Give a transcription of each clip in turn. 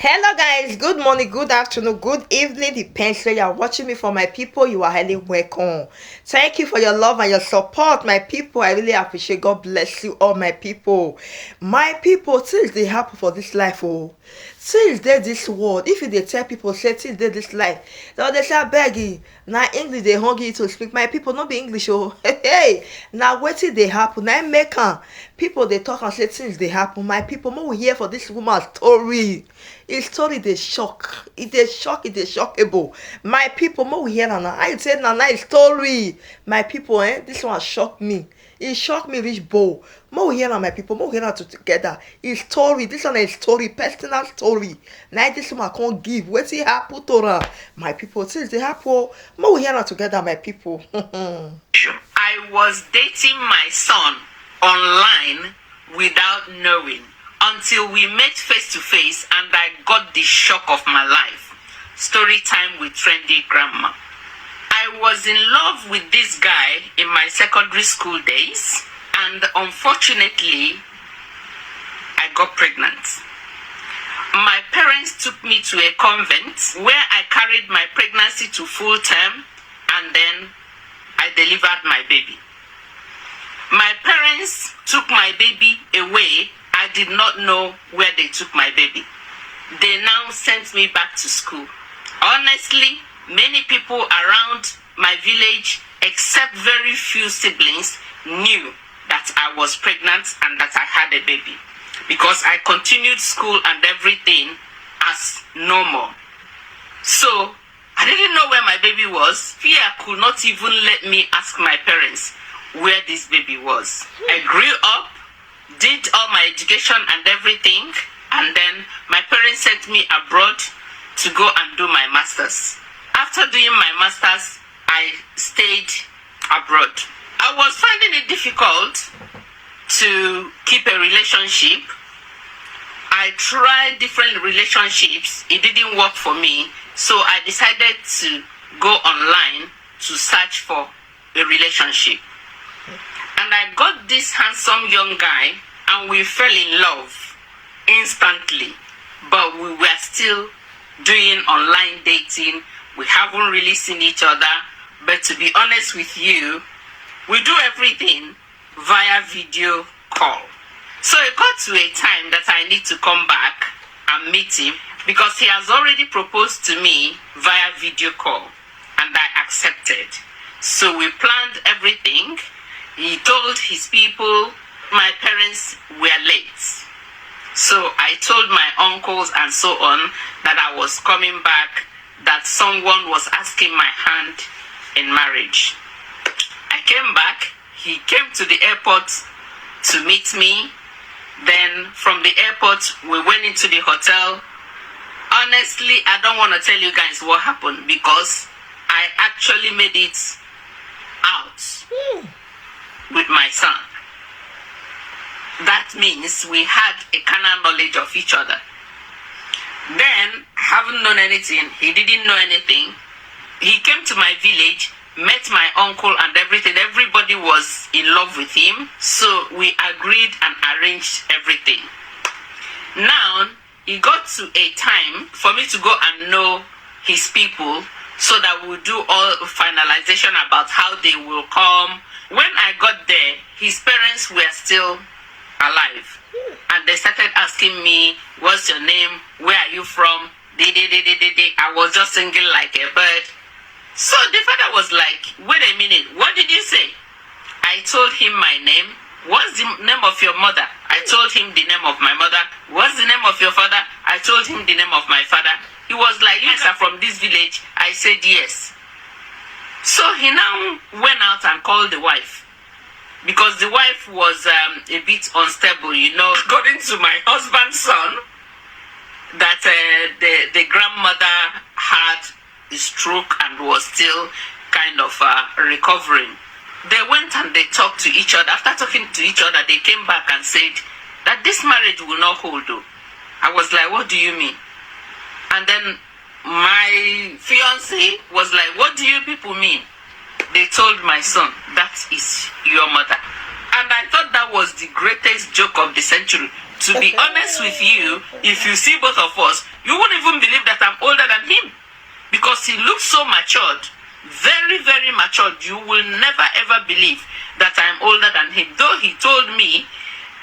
Hello guys, good morning, good afternoon, good evening, depends where you are watching me. For my people, you are highly welcome. Thank you for your love and your support, my people. I really appreciate. God bless you all, my people. My people, things they happen for this life. Oh, things there this world. If you dey tell people say things there this life, they say abeg na English they hungry you to speak. My people, no be English. Oh, hey, now wetin dey happen na im make am people dey talk and say things dey happen. My people, make we hear for this woman story. His story dey shock, e dey shock, e dey shockable. My people, make we hear am now. I say na his story. My people, this one shock me. E shock me reach bow. Make we hear am, my people. Make we hear am together. His story, this one na his story, personal story. Na this one come give wetin happen to am. My people, things dey happen. Oh. Make we hear am together, my people. I was dating my son online without knowing until we met face to face and I got the shock of my life. Story time with trendy grandma. I was in love with this guy in my secondary school days and unfortunately I got pregnant. My parents took me to a convent where I carried my pregnancy to full term and then I delivered my baby. My parents took my baby away. I did not know where they took my baby. They now sent me back to school. Honestly, many people around my village, except very few siblings, knew that I was pregnant and that I had a baby because I continued school and everything as normal. So, I didn't know where my baby was. Fear could not even let me ask my parents where this baby was. I grew up, did all my education and everything, and then my parents sent me abroad to go and do my masters. After doing my masters, I stayed abroad. I was finding it difficult to keep a relationship. I tried different relationships. It didn't work for me. So I decided to go online to search for a relationship. And I got this handsome young guy and we fell in love instantly. But we were still doing online dating. We haven't really seen each other. But to be honest with you, we do everything via video call. So it got to a time that I need to come back and meet him because he has already proposed to me via video call and I accepted. So we planned everything. He told his people, my parents were late. So I told my uncles and so on that I was coming back, that someone was asking my hand in marriage. I came back. He came to the airport to meet me. Then from the airport, we went into the hotel. Honestly, I don't want to tell you guys what happened because I actually made it out with my son. That means we had a carnal knowledge of each other. Then, haven't known anything. He didn't know anything. He came to my village, met my uncle and everything. Everybody was in love with him. So we agreed and arranged everything. Now, it got to a time for me to go and know his people so that we'll do all finalization about how they will come. When I got there, his parents were still alive. And they started asking me, what's your name? Where are you from? I was just singing like a bird. So the father was like, wait a minute, what did you say? I told him my name. What's the name of your mother? I told him the name of my mother. What's the name of your father? I told him the name of my father. He was like, you are from this village? I said yes. So he now went out and called the wife. Because the wife was a bit unstable, according to my husband's son, that the grandmother had a stroke and was still kind of recovering. They went and they talked to each other. After talking to each other, they came back and said that this marriage will not hold though. I was like, what do you mean? And then my fiance was like, what do you people mean? They told my son, that is your mother. And I thought that was the greatest joke of the century. To be honest with you, if you see both of us, you won't even believe that I'm older than him. Because he looks so matured. Very, very matured. You will never ever believe that I'm older than him. Though he told me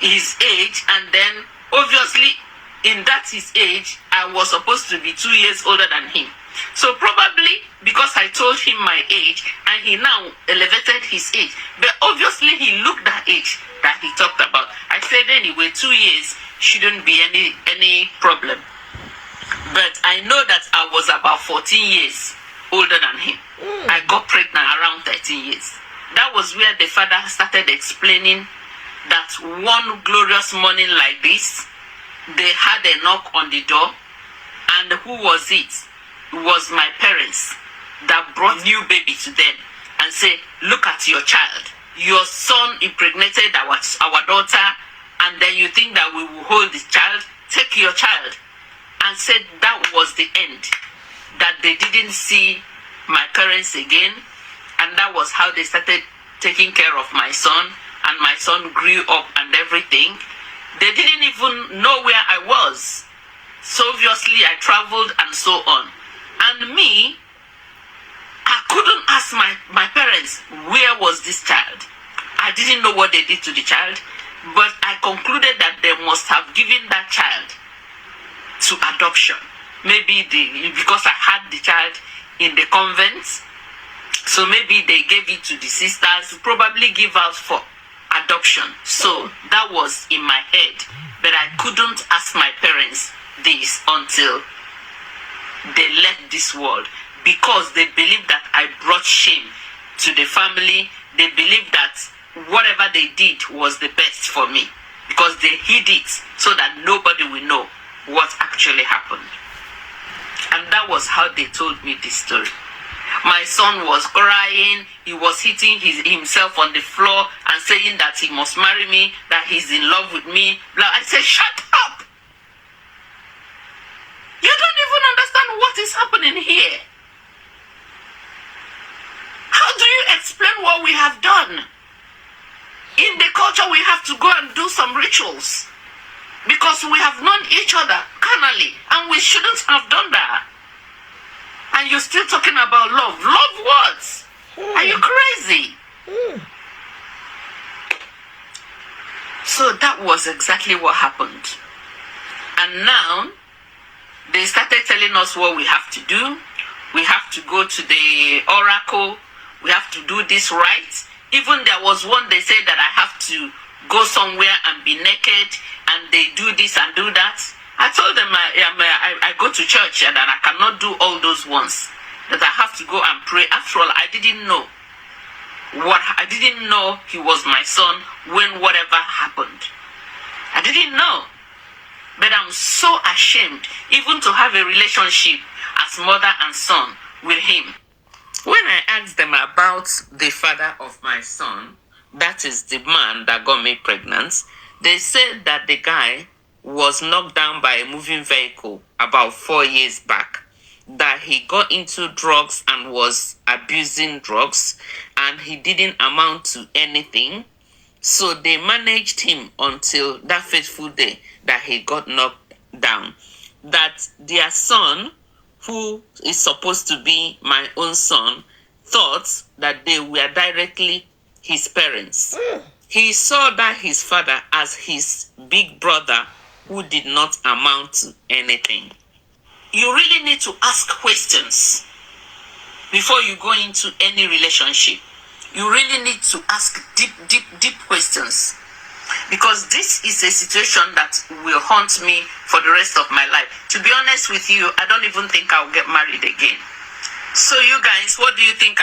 his age, and then obviously in that his age, I was supposed to be 2 years older than him. So probably because I told him my age, and he now elevated his age. But obviously he looked that age that he talked about. I said anyway, 2 years shouldn't be any problem. But I know that I was about 14 years older than him. I got pregnant around 13 years. That was where the father started explaining that one glorious morning like this, they had a knock on the door. And who was it? It was my parents that brought new baby to them and say, look at your child. Your son impregnated our daughter, and then you think that we will hold this child? Take your child. And said that was the end. That they didn't see my parents again. And that was how they started taking care of my son. And my son grew up and everything. They didn't even know where I was. So obviously I traveled and so on. And me, I couldn't ask my parents, where was this child? I didn't know what they did to the child. But I concluded that they must have given that child to adoption. Maybe because I had the child in the convent, so maybe they gave it to the sisters, probably give out for adoption. So that was in my head, but I couldn't ask my parents this until they left this world, because they believed that I brought shame to the family. They believed that whatever they did was the best for me, because they hid it so that nobody will know what actually happened. And that was how they told me this story. My son was crying. He was hitting himself on the floor and saying that he must marry me, that he's in love with me. Blah. I said, shut up. You don't even understand what is happening here. How do you explain what we have done? In the culture, we have to go and do some rituals, because we have known each other carnally, and we shouldn't have done that. And you're still talking about love. Love what? Are you crazy? So that was exactly what happened. And now, they started telling us what we have to do. We have to go to the oracle. We have to do this right. Even there was one, they said that I have to go somewhere and be naked, and they do this and do that. I told them I go to church and that I cannot do all those ones, that I have to go and pray. After all, I didn't know he was my son when whatever happened. I didn't know. But I'm so ashamed even to have a relationship as mother and son with him. When I asked them about the father of my son, that is the man that got me pregnant, they said that the guy was knocked down by a moving vehicle about 4 years back, that he got into drugs and was abusing drugs, and he didn't amount to anything. So they managed him until that fateful day that he got knocked down. That their son, who is supposed to be my own son, thought that they were directly his parents. He saw that his father as his big brother who did not amount to anything. You really need to ask questions before you go into any relationship. You really need to ask deep questions, because this is a situation that will haunt me for the rest of my life. To be honest with you, I don't even think I'll get married again. So you guys, what do you think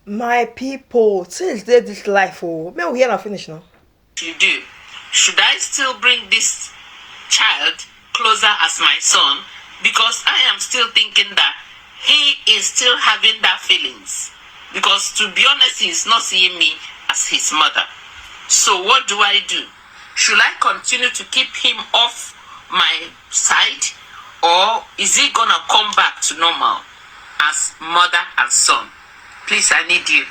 My people, since there this life, may we hear and finish now? should do? Should I still bring this child closer as my son? Because I am still thinking that he is still having that feelings. Because to be honest, he's not seeing me as his mother. So what do I do? Should I continue to keep him off my side? Or is he gonna come back to normal as mother and son? Please, I need you.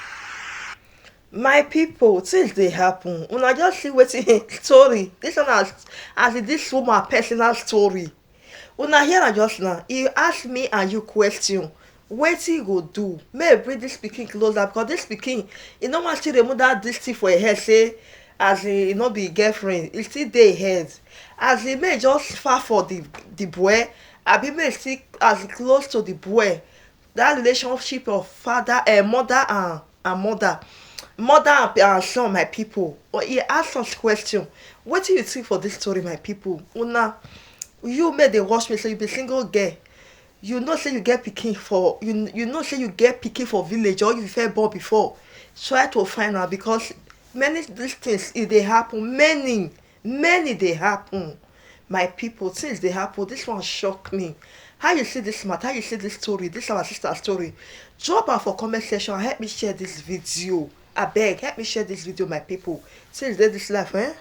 My people, things dey happen. Una just see wetin story. This one as this woman personal story. Una hear am just now. He ask me and you question. Wetin you go do? May I bring this pikin closer because this pikin, e no wan still remove that dis thing for im head say as e no be girlfriend, e still dey im head. As e may just far for the boy, abi may still as e close to the boy. That relationship of father mother and mother and son, my people. But he ask us question. Wetin you think for this story, my people? Una, you may dey watch me say you be single girl, you know say you get pikin for you know say you get pikin for village or you first born before. Try to find out because many these things e dey happen, many dey happen. My people, things dey happen. This one shock me. How you see this matter? How you see this story? This our sister story? Drop am for comment section and help me share this video. Abeg, help me share this video, my people. Things dey this life, eh?